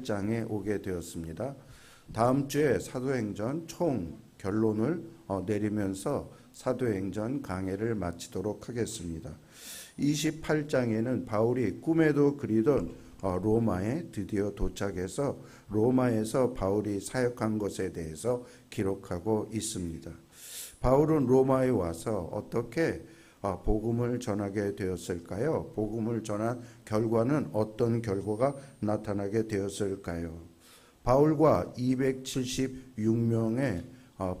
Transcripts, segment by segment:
장에 오게 되었습니다. 다음 주에 사도행전 총 결론을 내리면서 사도행전 강해를 마치도록 하겠습니다. 28장에는 바울이 꿈에도 그리던 로마에 드디어 도착해서 로마에서 바울이 사역한 것에 대해서 기록하고 있습니다. 바울은 로마에 와서 어떻게 복음을 전하게 되었을까요? 복음을 전한 결과는 어떤 결과가 나타나게 되었을까요? 바울과 276명의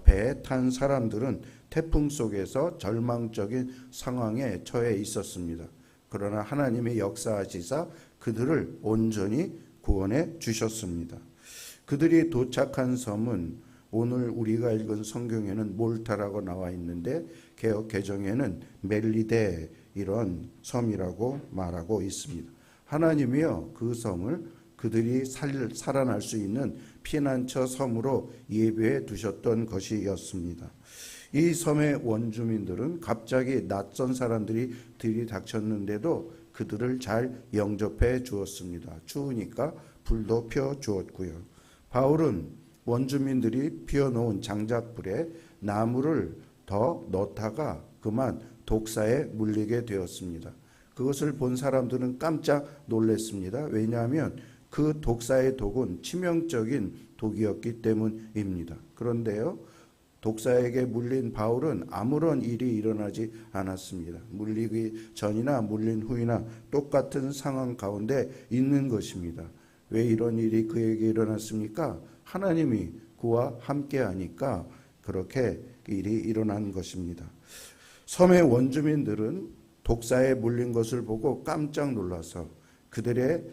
배에 탄 사람들은 태풍 속에서 절망적인 상황에 처해 있었습니다. 그러나 하나님의 역사하시사 그들을 온전히 구원해 주셨습니다. 그들이 도착한 섬은 오늘 우리가 읽은 성경에는 몰타라고 나와 있는데 개역 개정에는 멜리데 이런 섬이라고 말하고 있습니다. 하나님이요 그 섬을 그들이 살아날 수 있는 피난처 섬으로 예비해 두셨던 것이었습니다. 이 섬의 원주민들은 갑자기 낯선 사람들이 들이닥쳤는데도 그들을 잘 영접해 주었습니다. 추우니까 불도 펴 주었고요. 바울은 원주민들이 피워놓은 장작불에 나무를 더 넣다가 그만 독사에 물리게 되었습니다. 그것을 본 사람들은 깜짝 놀랐습니다. 왜냐하면 그 독사의 독은 치명적인 독이었기 때문입니다. 그런데요, 독사에게 물린 바울은 아무런 일이 일어나지 않았습니다. 물리기 전이나 물린 후이나 똑같은 상황 가운데 있는 것입니다. 왜 이런 일이 그에게 일어났습니까? 하나님이 그와 함께 하니까 그렇게 일이 일어난 것입니다. 섬의 원주민들은 독사에 물린 것을 보고 깜짝 놀라서 그들의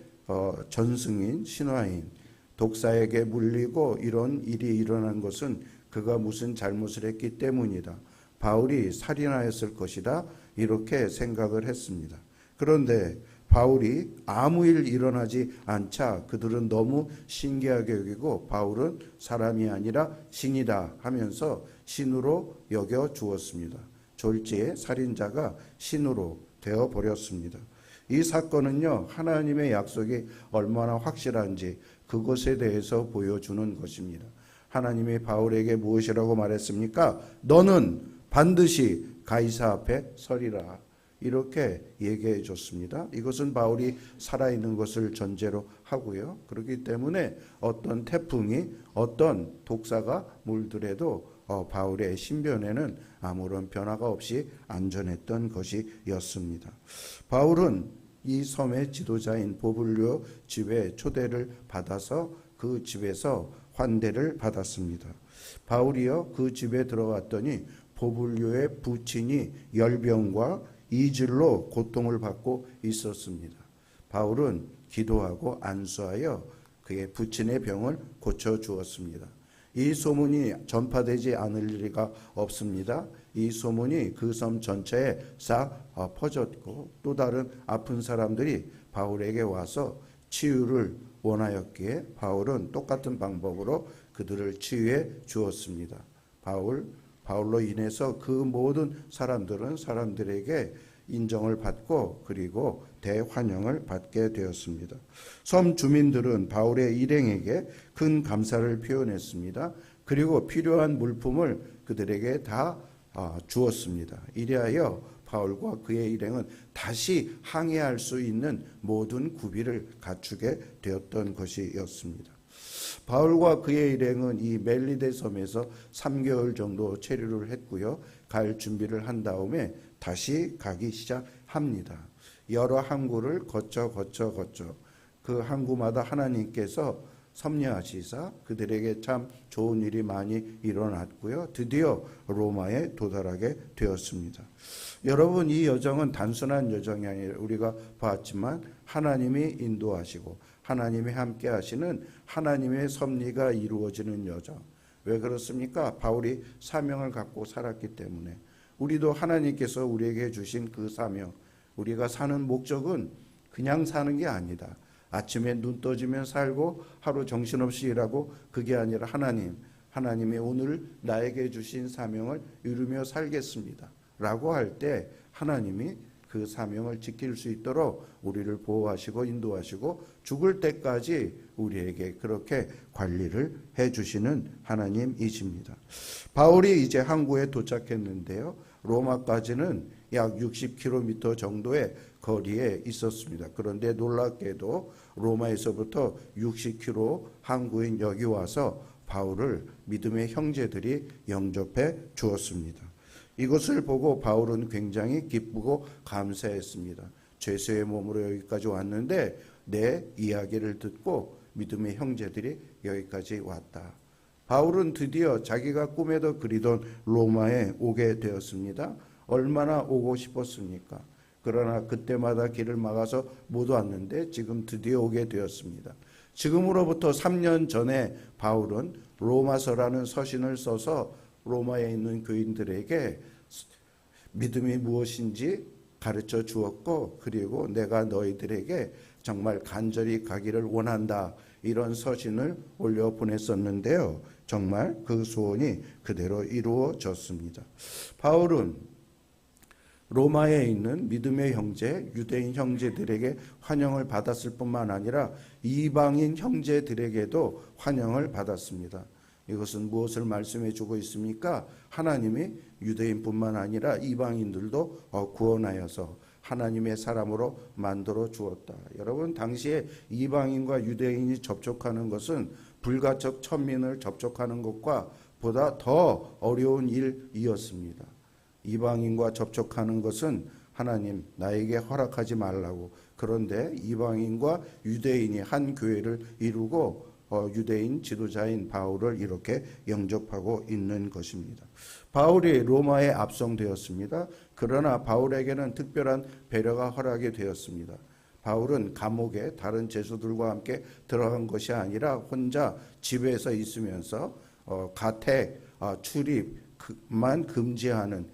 전승인 신화인 독사에게 물리고 이런 일이 일어난 것은 그가 무슨 잘못을 했기 때문이다. 바울이 살인하였을 것이다. 이렇게 생각을 했습니다. 그런데 바울이 아무 일 일어나지 않자 그들은 너무 신기하게 여기고 바울은 사람이 아니라 신이다 하면서 신으로 여겨 주었습니다. 졸지에 살인자가 신으로 되어 버렸습니다. 이 사건은요, 하나님의 약속이 얼마나 확실한지 그것에 대해서 보여주는 것입니다. 하나님이 바울에게 무엇이라고 말했습니까? 너는 반드시 가이사 앞에 서리라. 이렇게 얘기해 줬습니다. 이것은 바울이 살아있는 것을 전제로 하고요. 그렇기 때문에 어떤 태풍이 어떤 독사가 물들어도 바울의 신변에는 아무런 변화가 없이 안전했던 것이었습니다. 바울은 이 섬의 지도자인 보블리오 집에 초대를 받아서 그 집에서 환대를 받았습니다. 바울이요 그 집에 들어왔더니 보블리오의 부친이 열병과 이질로 고통을 받고 있었습니다. 바울은 기도하고 안수하여 그의 부친의 병을 고쳐주었습니다. 이 소문이 전파되지 않을 리가 없습니다. 이 소문이 그 섬 전체에 싹 퍼졌고 또 다른 아픈 사람들이 바울에게 와서 치유를 원하였기에 바울은 똑같은 방법으로 그들을 치유해 주었습니다. 바울로 인해서 그 모든 사람들은 사람들에게 인정을 받고 그리고 대환영을 받게 되었습니다. 섬 주민들은 바울의 일행에게 큰 감사를 표현했습니다. 그리고 필요한 물품을 그들에게 다 주었습니다. 이리하여 바울과 그의 일행은 다시 항해할 수 있는 모든 구비를 갖추게 되었던 것이었습니다. 바울과 그의 일행은 이 멜리데 섬에서 3개월 정도 체류를 했고요. 갈 준비를 한 다음에 다시 가기 시작합니다. 여러 항구를 거쳐 그 항구마다 하나님께서 섭리하시사 그들에게 참 좋은 일이 많이 일어났고요. 드디어 로마에 도달하게 되었습니다. 여러분, 이 여정은 단순한 여정이 아니라 우리가 봤지만 하나님이 인도하시고 하나님이 함께 하시는 하나님의 섭리가 이루어지는 여정. 왜 그렇습니까? 바울이 사명을 갖고 살았기 때문에. 우리도 하나님께서 우리에게 주신 그 사명, 우리가 사는 목적은 그냥 사는 게 아니다. 아침에 눈 떠지면 살고 하루 정신없이 일하고 그게 아니라 하나님이 오늘 나에게 주신 사명을 이루며 살겠습니다 라고 할 때 하나님이 그 사명을 지킬 수 있도록 우리를 보호하시고 인도하시고 죽을 때까지 우리에게 그렇게 관리를 해주시는 하나님이십니다. 바울이 이제 항구에 도착했는데요. 로마까지는 약 60km 정도의 거리에 있었습니다. 그런데 놀랍게도 로마에서부터 60km 항구인 여기 와서 바울을 믿음의 형제들이 영접해 주었습니다. 이것을 보고 바울은 굉장히 기쁘고 감사했습니다. 죄수의 몸으로 여기까지 왔는데 내 이야기를 듣고 믿음의 형제들이 여기까지 왔다. 바울은 드디어 자기가 꿈에도 그리던 로마에 오게 되었습니다. 얼마나 오고 싶었습니까? 그러나 그때마다 길을 막아서 못 왔는데 지금 드디어 오게 되었습니다. 지금으로부터 3년 전에 바울은 로마서라는 서신을 써서 로마에 있는 교인들에게 믿음이 무엇인지 가르쳐 주었고, 그리고 내가 너희들에게 정말 간절히 가기를 원한다, 이런 서신을 올려 보냈었는데요. 정말 그 소원이 그대로 이루어졌습니다. 바울은 로마에 있는 믿음의 형제, 유대인 형제들에게 환영을 받았을 뿐만 아니라 이방인 형제들에게도 환영을 받았습니다. 이것은 무엇을 말씀해 주고 있습니까? 하나님이 유대인뿐만 아니라 이방인들도 구원하여서 하나님의 사람으로 만들어 주었다. 여러분, 당시에 이방인과 유대인이 접촉하는 것은 불가촉 천민을 접촉하는 것과 보다 더 어려운 일이었습니다. 이방인과 접촉하는 것은 하나님 나에게 허락하지 말라고. 그런데 이방인과 유대인이 한 교회를 이루고 유대인 지도자인 바울을 이렇게 영접하고 있는 것입니다. 바울이 로마에 압송되었습니다. 그러나 바울에게는 특별한 배려가 허락이 되었습니다. 바울은 감옥에 다른 죄수들과 함께 들어간 것이 아니라 혼자 집에서 있으면서 가택 출입만 금지하는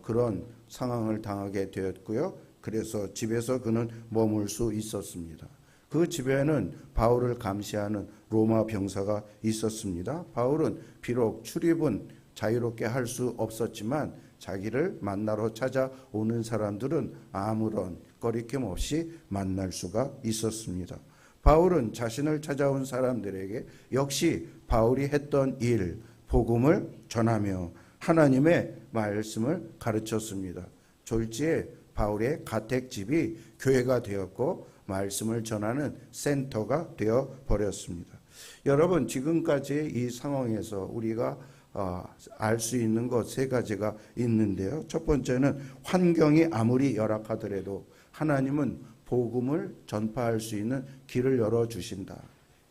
그런 상황을 당하게 되었고요. 그래서 집에서 그는 머물 수 있었습니다. 그 집에는 바울을 감시하는 로마 병사가 있었습니다. 바울은 비록 출입은 자유롭게 할 수 없었지만 자기를 만나러 찾아오는 사람들은 아무런 거리낌 없이 만날 수가 있었습니다. 바울은 자신을 찾아온 사람들에게 역시 바울이 했던 일, 복음을 전하며 하나님의 말씀을 가르쳤습니다. 졸지에 바울의 가택집이 교회가 되었고 말씀을 전하는 센터가 되어 버렸습니다. 여러분, 지금까지 이 상황에서 우리가 알 수 있는 것 세 가지가 있는데요. 첫 번째는 환경이 아무리 열악하더라도 하나님은 복음을 전파할 수 있는 길을 열어주신다.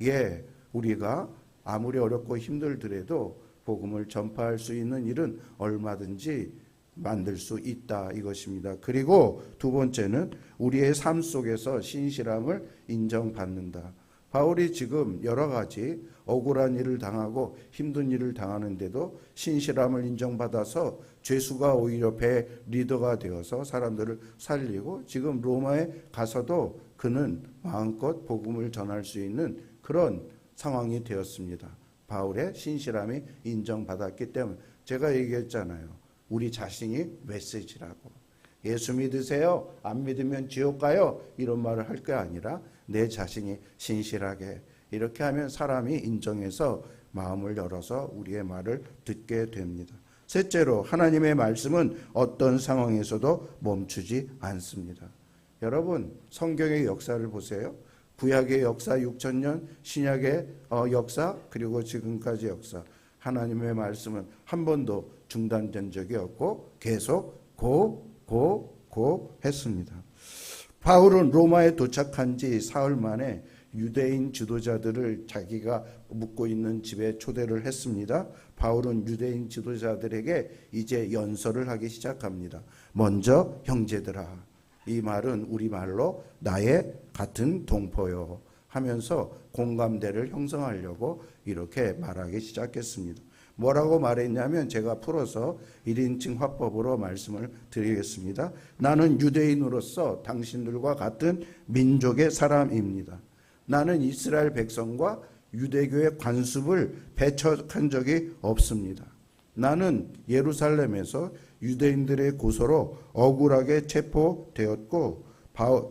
예, 우리가 아무리 어렵고 힘들더라도 복음을 전파할 수 있는 일은 얼마든지 만들 수 있다, 이것입니다. 그리고 두 번째는 우리의 삶 속에서 신실함을 인정받는다. 바울이 지금 여러 가지 억울한 일을 당하고 힘든 일을 당하는데도 신실함을 인정받아서 죄수가 오히려 배 리더가 되어서 사람들을 살리고 지금 로마에 가서도 그는 마음껏 복음을 전할 수 있는 그런 상황이 되었습니다. 바울의 신실함이 인정받았기 때문에. 제가 얘기했잖아요. 우리 자신이 메시지라고. 예수 믿으세요? 안 믿으면 지옥 가요? 이런 말을 할 게 아니라 내 자신이 신실하게, 이렇게 하면 사람이 인정해서 마음을 열어서 우리의 말을 듣게 됩니다. 셋째로, 하나님의 말씀은 어떤 상황에서도 멈추지 않습니다. 여러분, 성경의 역사를 보세요. 구약의 역사 6,000년, 신약의 역사, 그리고 지금까지 역사. 하나님의 말씀은 한 번도 중단된 적이 없고 계속 했습니다. 바울은 로마에 도착한 지 사흘 만에 유대인 지도자들을 자기가 묵고 있는 집에 초대를 했습니다. 바울은 유대인 지도자들에게 이제 연설을 하기 시작합니다. 먼저 형제들아, 이 말은 우리말로 나의 같은 동포요 하면서 공감대를 형성하려고 이렇게 말하기 시작했습니다. 뭐라고 말했냐면 제가 풀어서 1인칭 화법으로 말씀을 드리겠습니다. 나는 유대인으로서 당신들과 같은 민족의 사람입니다. 나는 이스라엘 백성과 유대교의 관습을 배척한 적이 없습니다. 나는 예루살렘에서 유대인들의 고소로 억울하게 체포되었고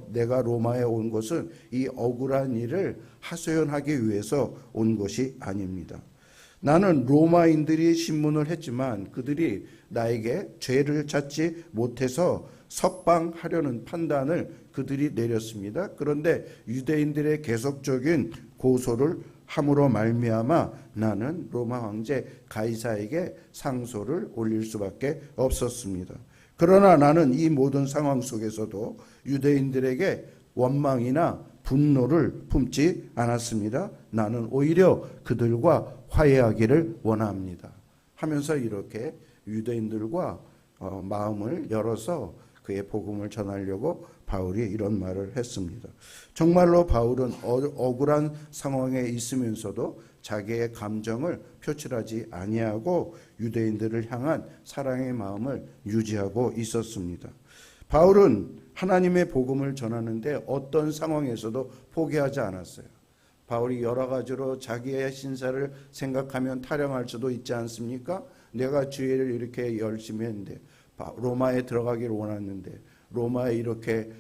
내가 로마에 온 것은 이 억울한 일을 하소연하기 위해서 온 것이 아닙니다. 나는 로마인들이 신문을 했지만 그들이 나에게 죄를 찾지 못해서 석방하려는 판단을 그들이 내렸습니다. 그런데 유대인들의 계속적인 고소를 함으로 말미암아 나는 로마 황제 가이사에게 상소를 올릴 수밖에 없었습니다. 그러나 나는 이 모든 상황 속에서도 유대인들에게 원망이나 분노를 품지 않았습니다. 나는 오히려 그들과 화해하기를 원합니다. 하면서 이렇게 유대인들과 마음을 열어서 그의 복음을 전하려고 바울이 이런 말을 했습니다. 정말로 바울은 억울한 상황에 있으면서도 자기의 감정을 표출하지 아니하고 유대인들을 향한 사랑의 마음을 유지하고 있었습니다. 바울은 하나님의 복음을 전하는데 어떤 상황에서도 포기하지 않았어요. 바울이 여러 가지로 자기의 신사를 생각하면 타령할 수도 있지 않습니까? 내가 주일을 이렇게 열심히 했는데 로마에 들어가기를 원했는데 로마에 이렇게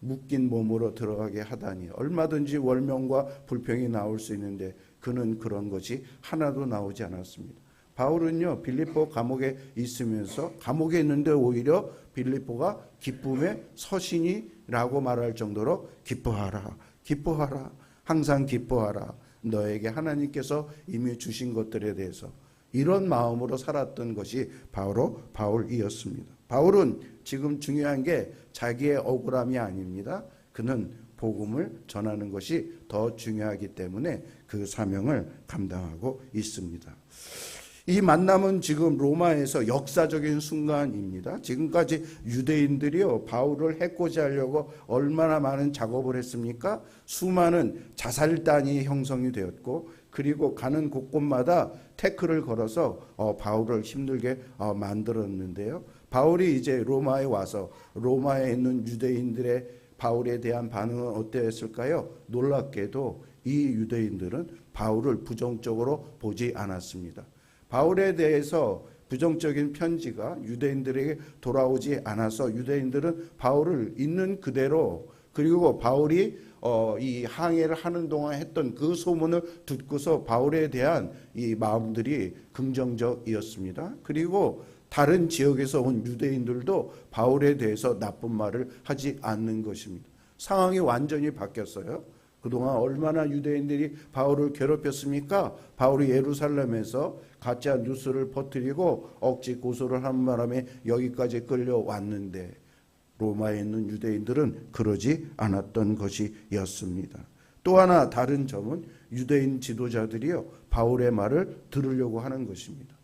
묶인 몸으로 들어가게 하다니 얼마든지 월명과 불평이 나올 수 있는데 그는 그런 것이 하나도 나오지 않았습니다. 바울은요 빌립보 감옥에 있으면서 감옥에 있는데 오히려 빌립보가 기쁨의 서신이라고 말할 정도로 기뻐하라, 기뻐하라, 항상 기뻐하라. 너에게 하나님께서 이미 주신 것들에 대해서 이런 마음으로 살았던 것이 바로 바울이었습니다. 바울은 지금 중요한 게 자기의 억울함이 아닙니다. 그는 복음을 전하는 것이 더 중요하기 때문에 그 사명을 감당하고 있습니다. 이 만남은 지금 로마에서 역사적인 순간입니다. 지금까지 유대인들이요 바울을 해코지하려고 얼마나 많은 작업을 했습니까? 수많은 자살단이 형성이 되었고 그리고 가는 곳곳마다 태클을 걸어서 바울을 힘들게 만들었는데요. 바울이 이제 로마에 와서 로마에 있는 유대인들의 바울에 대한 반응은 어땠을까요? 놀랍게도 이 유대인들은 바울을 부정적으로 보지 않았습니다. 바울에 대해서 부정적인 편지가 유대인들에게 돌아오지 않아서 유대인들은 바울을 있는 그대로 그리고 바울이 이 항해를 하는 동안 했던 그 소문을 듣고서 바울에 대한 이 마음들이 긍정적이었습니다. 그리고 다른 지역에서 온 유대인들도 바울에 대해서 나쁜 말을 하지 않는 것입니다. 상황이 완전히 바뀌었어요. 그동안 얼마나 유대인들이 바울을 괴롭혔습니까? 바울이 예루살렘에서 가짜 뉴스를 퍼뜨리고 억지 고소를 한 바람에 여기까지 끌려왔는데 로마에 있는 유대인들은 그러지 않았던 것이었습니다. 또 하나 다른 점은 유대인 지도자들이요 바울의 말을 들으려고 하는 것입니다.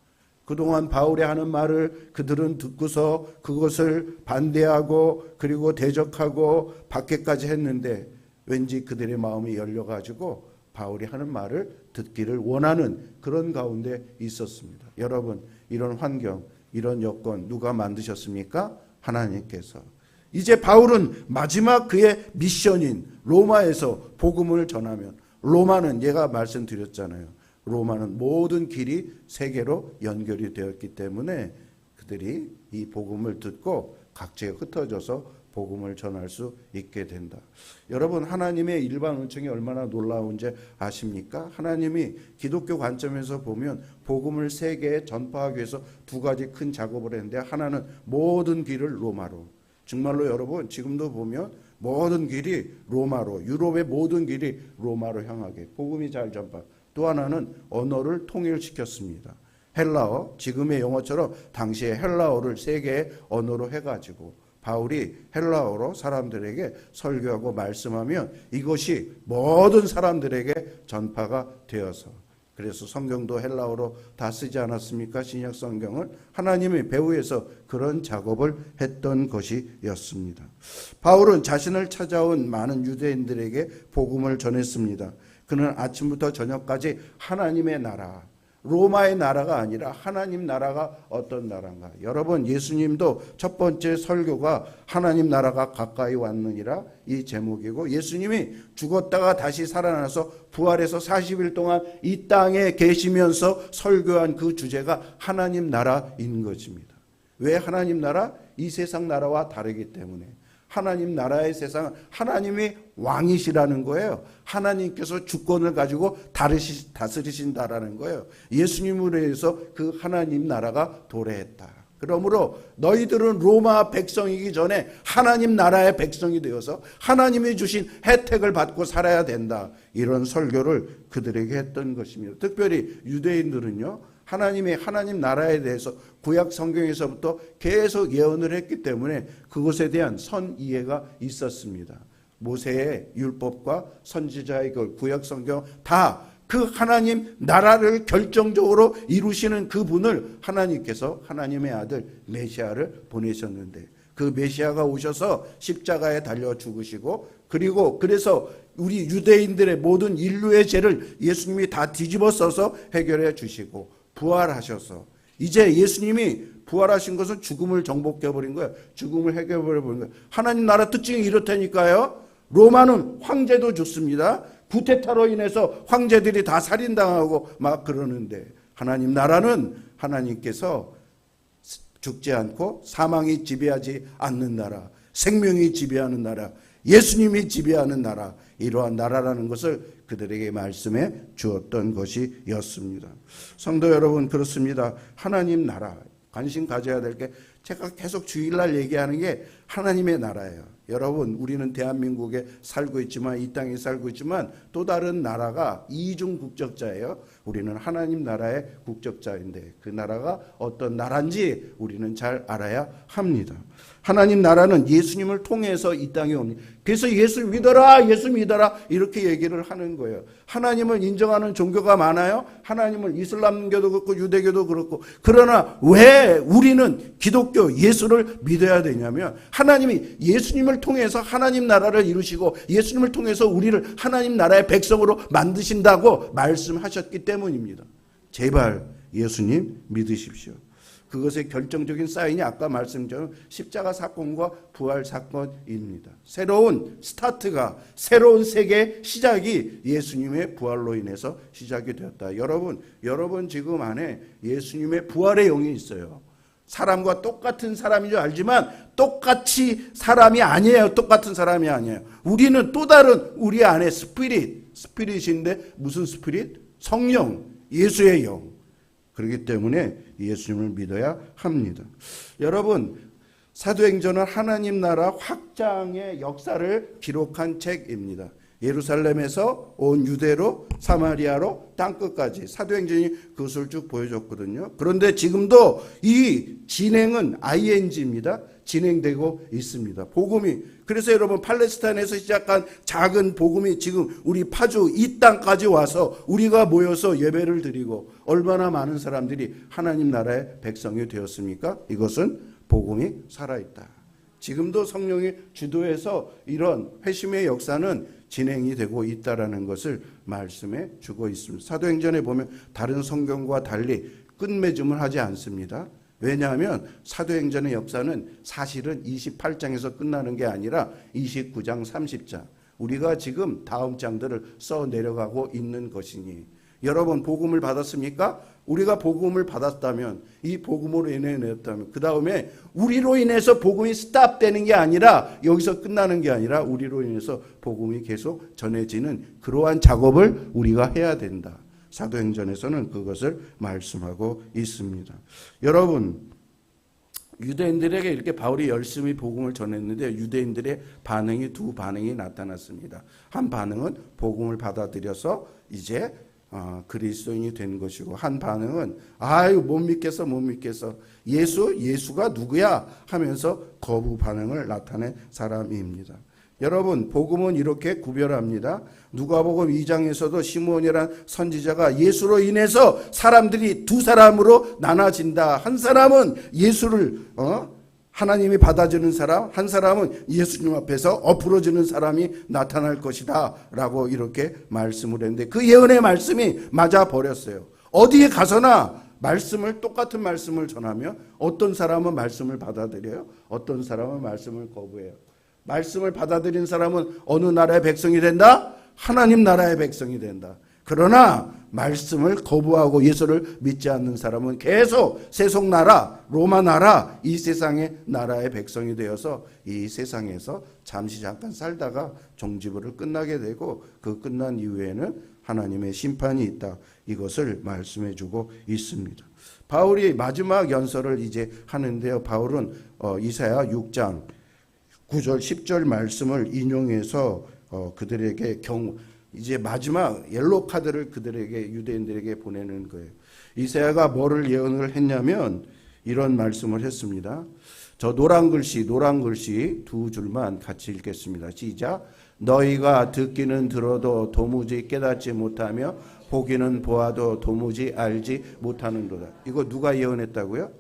그동안 바울이 하는 말을 그들은 듣고서 그것을 반대하고 그리고 대적하고 박해까지 했는데 왠지 그들의 마음이 열려가지고 바울이 하는 말을 듣기를 원하는 그런 가운데 있었습니다. 여러분 이런 환경 이런 여건 누가 만드셨습니까? 하나님께서. 이제 바울은 마지막 그의 미션인 로마에서 복음을 전하면 로마는 얘가 말씀드렸잖아요. 로마는 모든 길이 세계로 연결이 되었기 때문에 그들이 이 복음을 듣고 각지에 흩어져서 복음을 전할 수 있게 된다. 여러분 하나님의 일반 은총이 얼마나 놀라운지 아십니까? 하나님이 기독교 관점에서 보면 복음을 세계에 전파하기 위해서 두 가지 큰 작업을 했는데 하나는 모든 길을 로마로 정말로 여러분 지금도 보면 모든 길이 로마로 유럽의 모든 길이 로마로 향하게 복음이 잘 전파. 또 하나는 언어를 통일시켰습니다. 헬라어 지금의 영어처럼 당시에 헬라어를 세계의 언어로 해가지고 바울이 헬라어로 사람들에게 설교하고 말씀하면 이것이 모든 사람들에게 전파가 되어서 그래서 성경도 헬라어로 다 쓰지 않았습니까? 신약 성경을 하나님의 배후에서 그런 작업을 했던 것이었습니다. 바울은 자신을 찾아온 많은 유대인들에게 복음을 전했습니다. 그는 아침부터 저녁까지 하나님의 나라 로마의 나라가 아니라 하나님 나라가 어떤 나라인가. 여러분 예수님도 첫 번째 설교가 하나님 나라가 가까이 왔느니라 이 제목이고 예수님이 죽었다가 다시 살아나서 부활해서 40일 동안 이 땅에 계시면서 설교한 그 주제가 하나님 나라인 것입니다. 왜 하나님 나라? 이 세상 나라와 다르기 때문에 하나님 나라의 세상은 하나님이 왕이시라는 거예요. 하나님께서 주권을 가지고 다스리신다라는 거예요. 예수님으로 해서 그 하나님 나라가 도래했다. 그러므로 너희들은 로마 백성이기 전에 하나님 나라의 백성이 되어서 하나님이 주신 혜택을 받고 살아야 된다. 이런 설교를 그들에게 했던 것입니다. 특별히 유대인들은요, 하나님 나라에 대해서 구약 성경에서부터 계속 예언을 했기 때문에 그것에 대한 선 이해가 있었습니다. 모세의 율법과 선지자의 그 구약 성경 다 그 하나님 나라를 결정적으로 이루시는 그분을 하나님께서 하나님의 아들 메시아를 보내셨는데, 그 메시아가 오셔서 십자가에 달려 죽으시고, 그리고 그래서 우리 유대인들의 모든 인류의 죄를 예수님이 다 뒤집어 써서 해결해 주시고 부활하셔서, 이제 예수님이 부활하신 것은 죽음을 정복해 버린 거예요. 죽음을 해결해 버린 거예요. 하나님 나라 특징이 이렇다니까요. 로마는 황제도 죽습니다. 구테타로 인해서 황제들이 다 살인당하고 막 그러는데, 하나님 나라는 하나님께서 죽지 않고 사망이 지배하지 않는 나라, 생명이 지배하는 나라, 예수님이 지배하는 나라, 이러한 나라라는 것을 그들에게 말씀해 주었던 것이었습니다. 성도 여러분, 그렇습니다. 하나님 나라 관심 가져야 될 게, 제가 계속 주일날 얘기하는 게 하나님의 나라예요. 여러분, 우리는 대한민국에 살고 있지만, 이 땅에 살고 있지만 또 다른 나라가 이중 국적자예요. 우리는 하나님 나라의 국적자인데 그 나라가 어떤 나라인지 우리는 잘 알아야 합니다. 하나님 나라는 예수님을 통해서 이 땅에 옵니다. 그래서 예수 믿어라, 예수 믿어라 이렇게 얘기를 하는 거예요. 하나님을 인정하는 종교가 많아요. 하나님을 이슬람교도 그렇고 유대교도 그렇고. 그러나 왜 우리는 기독교 예수를 믿어야 되냐면, 하나님이 예수님을 통해서 하나님 나라를 이루시고 예수님을 통해서 우리를 하나님 나라의 백성으로 만드신다고 말씀하셨기 때문입니다. 제발 예수님 믿으십시오. 그것의 결정적인 사인이 아까 말씀드린 십자가 사건과 부활 사건입니다. 새로운 스타트가, 새로운 세계의 시작이 예수님의 부활로 인해서 시작이 되었다. 여러분 지금 안에 예수님의 부활의 영이 있어요. 사람과 똑같은 사람인 줄 알지만 똑같이 사람이 아니에요. 똑같은 사람이 아니에요. 우리는 또 다른 우리 안에 스피릿인데 무슨 스피릿? 성령, 예수의 영. 그렇기 때문에 예수님을 믿어야 합니다. 여러분, 사도행전은 하나님 나라 확장의 역사를 기록한 책입니다. 예루살렘에서 온 유대로 사마리아로 땅끝까지 사도행전이 그것을 쭉 보여줬거든요. 그런데 지금도 이 진행은 ing입니다. 진행되고 있습니다. 복음이, 그래서 여러분 팔레스타인에서 시작한 작은 복음이 지금 우리 파주 이 땅까지 와서 우리가 모여서 예배를 드리고 얼마나 많은 사람들이 하나님 나라의 백성이 되었습니까? 이것은 복음이 살아있다. 지금도 성령이 주도해서 이런 회심의 역사는 진행이 되고 있다라는 것을 말씀해 주고 있습니다. 사도행전에 보면 다른 성경과 달리 끝맺음을 하지 않습니다. 왜냐하면 사도행전의 역사는 사실은 28장에서 끝나는 게 아니라 29장, 30장, 우리가 지금 다음 장들을 써 내려가고 있는 것이니, 여러분 복음을 받았습니까? 우리가 복음을 받았다면, 이 복음으로 인해 내었다면, 그 다음에 우리로 인해서 복음이 스탑되는 게 아니라, 여기서 끝나는 게 아니라 우리로 인해서 복음이 계속 전해지는 그러한 작업을 우리가 해야 된다. 사도행전에서는 그것을 말씀하고 있습니다. 여러분, 유대인들에게 이렇게 바울이 열심히 복음을 전했는데 유대인들의 반응이 두 반응이 나타났습니다. 한 반응은 복음을 받아들여서 이제 그리스도인이 된 것이고, 한 반응은 아유 못 믿겠어 예수가 누구야 하면서 거부 반응을 나타낸 사람입니다. 여러분, 복음은 이렇게 구별합니다. 누가복음 2장에서도 시므온이란 선지자가 예수로 인해서 사람들이 두 사람으로 나눠진다. 한 사람은 예수를 하나님이 받아주는 사람, 한 사람은 예수님 앞에서 엎으러지는 사람이 나타날 것이다 라고 이렇게 말씀을 했는데, 그 예언의 말씀이 맞아 버렸어요. 어디에 가서나 똑같은 말씀을 전하며 어떤 사람은 말씀을 받아들여요, 어떤 사람은 말씀을 거부해요. 말씀을 받아들인 사람은 어느 나라의 백성이 된다? 하나님 나라의 백성이 된다. 그러나 말씀을 거부하고 예수를 믿지 않는 사람은 계속 세속 나라, 로마 나라, 이 세상의 나라의 백성이 되어서 이 세상에서 잠시 잠깐 살다가 종지부를 끝나게 되고 그 끝난 이후에는 하나님의 심판이 있다. 이것을 말씀해 주고 있습니다. 바울이 마지막 연설을 이제 하는데요. 바울은 이사야 6장 9절 10절 말씀을 인용해서 그들에게 이제 마지막 옐로 카드를 그들에게 유대인들에게 보내는 거예요. 이사야가 뭐를 예언을 했냐면 이런 말씀을 했습니다. 저 노란 글씨 두 줄만 같이 읽겠습니다. 시작. 너희가 듣기는 들어도 도무지 깨닫지 못하며 보기는 보아도 도무지 알지 못하는도다. 이거 누가 예언했다고요?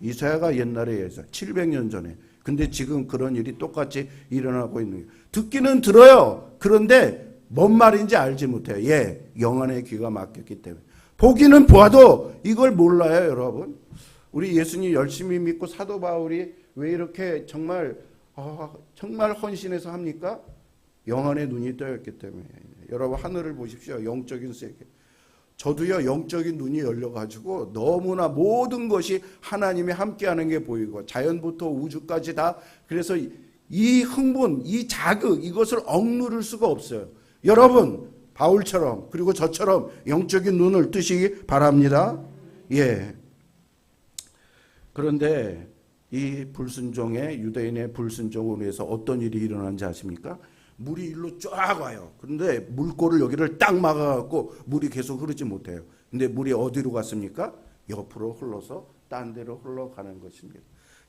이사야가 옛날에 예언했어요. 700년 전에. 근데 지금 그런 일이 똑같이 일어나고 있는 거예요. 듣기는 들어요. 그런데 뭔 말인지 알지 못해요. 영안의 귀가 막혔기 때문에. 보기는 보아도 이걸 몰라요, 여러분. 우리 예수님 열심히 믿고 사도 바울이 왜 이렇게 정말 헌신해서 합니까? 영안의 눈이 떠였기 때문에. 여러분 하늘을 보십시오. 영적인 세계. 저도요 영적인 눈이 열려가지고 너무나 모든 것이 하나님이 함께하는 게 보이고 자연부터 우주까지 다. 그래서 이 흥분, 이 자극, 이것을 억누를 수가 없어요. 여러분 바울처럼 그리고 저처럼 영적인 눈을 뜨시기 바랍니다. 그런데 이 불순종의 유대인의 불순종으로 해서 어떤 일이 일어난지 아십니까? 물이 일로 쫙 와요. 그런데 물꼬를 여기를 딱 막아갖고 물이 계속 흐르지 못해요. 근데 물이 어디로 갔습니까? 옆으로 흘러서 딴 데로 흘러가는 것입니다.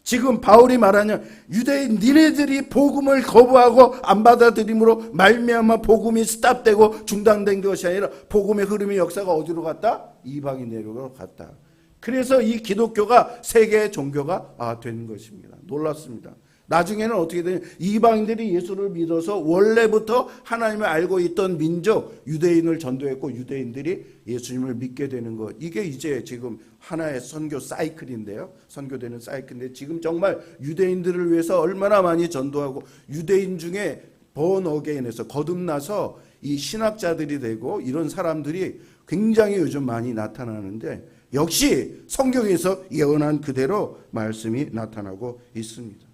지금 바울이 말하는 유대인 니네들이 복음을 거부하고 안 받아들임으로 말미암아 복음이 스탑되고 중단된 것이 아니라 복음의 흐름의 역사가 어디로 갔다? 이방인으로 갔다. 그래서 이 기독교가 세계의 종교가 된 것입니다. 놀랍습니다. 나중에는 어떻게 되냐? 이방인들이 예수를 믿어서 원래부터 하나님을 알고 있던 민족 유대인을 전도했고 유대인들이 예수님을 믿게 되는 것. 이게 이제 지금 하나의 선교 사이클인데요. 선교되는 사이클인데 지금 정말 유대인들을 위해서 얼마나 많이 전도하고 유대인 중에 번어게인에서 거듭나서 이 신학자들이 되고 이런 사람들이 굉장히 요즘 많이 나타나는데 역시 성경에서 예언한 그대로 말씀이 나타나고 있습니다.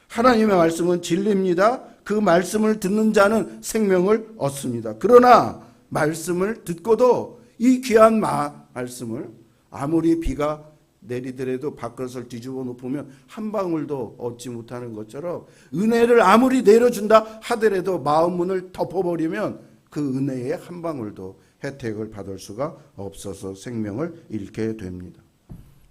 하나님의 말씀은 진리입니다. 그 말씀을 듣는 자는 생명을 얻습니다. 그러나 말씀을 듣고도 이 귀한 말씀을 아무리 비가 내리더라도 밥그릇을 뒤집어 놓으면 한 방울도 얻지 못하는 것처럼 은혜를 아무리 내려준다 하더라도 마음 문을 덮어버리면 그 은혜의 한 방울도 혜택을 받을 수가 없어서 생명을 잃게 됩니다.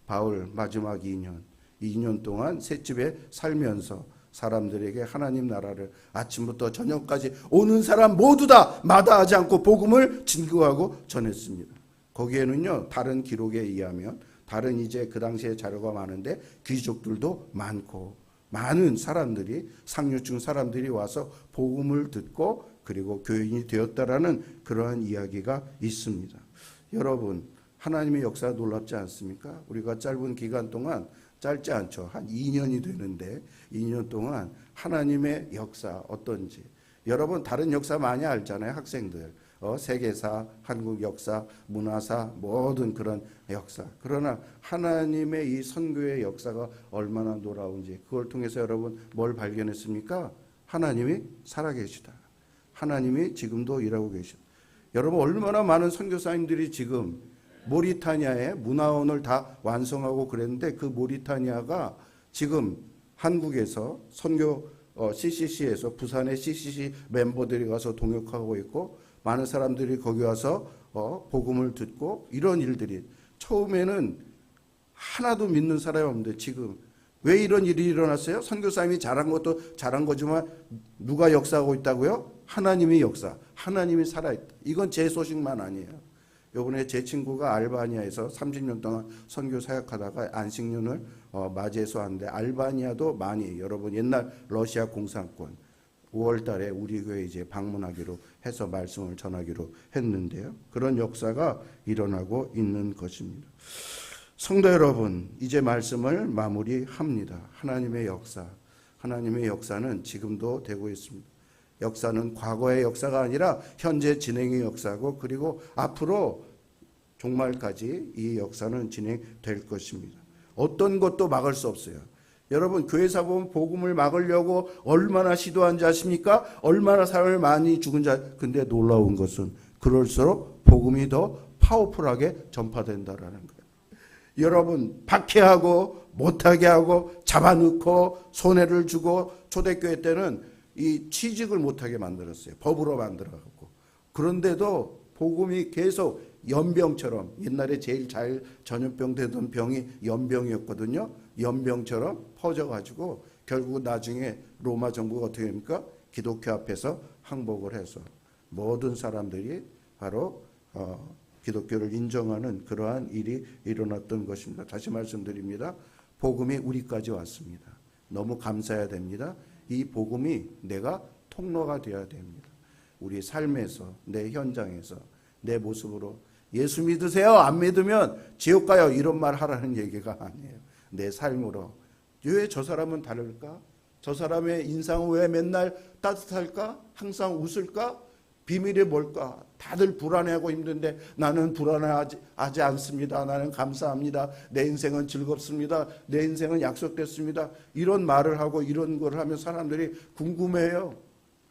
바울 마지막 2년 동안 셋집에 살면서 사람들에게 하나님 나라를 아침부터 저녁까지 오는 사람 모두 다 마다하지 않고 복음을 증거하고 전했습니다. 거기에는요 다른 기록에 의하면 다른 이제 그 당시에 자료가 많은데 귀족들도 많고 많은 사람들이 상류층 사람들이 와서 복음을 듣고 그리고 교인이 되었다라는 그러한 이야기가 있습니다. 여러분 하나님의 역사가 놀랍지 않습니까? 우리가 짧은 기간 동안 짧지 않죠. 한 2년이 되는데 2년 동안 하나님의 역사 어떤지 여러분 다른 역사 많이 알잖아요. 학생들 세계사, 한국 역사, 문화사 모든 그런 역사. 그러나 하나님의 이 선교의 역사가 얼마나 놀라운지 그걸 통해서 여러분 뭘 발견했습니까? 하나님이 살아계시다. 하나님이 지금도 일하고 계시다. 여러분 얼마나 많은 선교사님들이 지금 모리타니아에 문화원을 다 완성하고 그랬는데 그 모리타니아가 지금 한국에서 선교 CCC에서 부산의 CCC 멤버들이 가서 동역하고 있고 많은 사람들이 거기 와서 복음을 듣고 이런 일들이 처음에는 하나도 믿는 사람이 없는데 지금 왜 이런 일이 일어났어요? 선교사님이 잘한 것도 잘한 거지만 누가 역사하고 있다고요? 하나님의 역사, 하나님이 살아있다. 이건 제 소식만 아니에요. 요번에 제 친구가 알바니아에서 30년 동안 선교 사역하다가 안식년을 맞이해서 하는데 알바니아도 많이 여러분 옛날 러시아 공산권 5월 달에 우리 교회 이제 방문하기로 해서 말씀을 전하기로 했는데요. 그런 역사가 일어나고 있는 것입니다. 성도 여러분, 이제 말씀을 마무리합니다. 하나님의 역사는 지금도 되고 있습니다. 역사는 과거의 역사가 아니라 현재 진행의 역사고, 그리고 앞으로 종말까지 이 역사는 진행될 것입니다. 어떤 것도 막을 수 없어요. 여러분, 교회사 보면 복음을 막으려고 얼마나 시도한지 아십니까? 얼마나 사람을 많이 죽은 자. 근데 놀라운 것은 그럴수록 복음이 더 파워풀하게 전파된다라는 거예요. 여러분, 박해하고 못하게 하고 잡아넣고 손해를 주고, 초대교회 때는 이 취직을 못하게 만들었어요. 법으로 만들어갖고. 그런데도 복음이 계속 연병처럼, 옛날에 제일 잘 전염병 되던 병이 연병이었거든요. 연병처럼 퍼져가지고 결국 나중에 로마 정부가 어떻게 됩니까? 기독교 앞에서 항복을 해서 모든 사람들이 바로 기독교를 인정하는 그러한 일이 일어났던 것입니다. 다시 말씀드립니다. 복음이 우리까지 왔습니다. 너무 감사해야 됩니다. 이 복음이 내가 통로가 되어야 됩니다. 우리 삶에서, 내 현장에서, 내 모습으로 예수 믿으세요? 안 믿으면 지옥 가요. 이런 말 하라는 얘기가 아니에요. 내 삶으로. 왜 저 사람은 다를까? 저 사람의 인상은 왜 맨날 따뜻할까? 항상 웃을까? 비밀이 뭘까? 다들 불안해하고 힘든데 나는 불안하지 않습니다. 나는 감사합니다. 내 인생은 즐겁습니다. 내 인생은 약속됐습니다. 이런 말을 하고 이런 걸 하면 사람들이 궁금해요.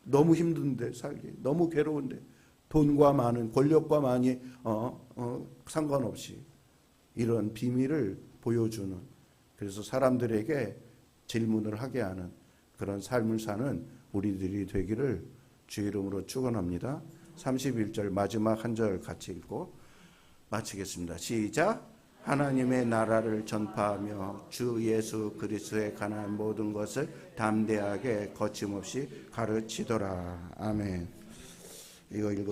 너무 힘든데 살기. 너무 괴로운데. 돈과 많은, 권력과 많이 상관없이 이런 비밀을 보여주는, 그래서 사람들에게 질문을 하게 하는 그런 삶을 사는 우리들이 되기를 주 이름으로 축원합니다. 31절 마지막 한 절 같이 읽고 마치겠습니다. 시작. 하나님의 나라를 전파하며 주 예수 그리스도에 관한 모든 것을 담대하게 거침없이 가르치더라. 아멘. 이거 읽읍시다.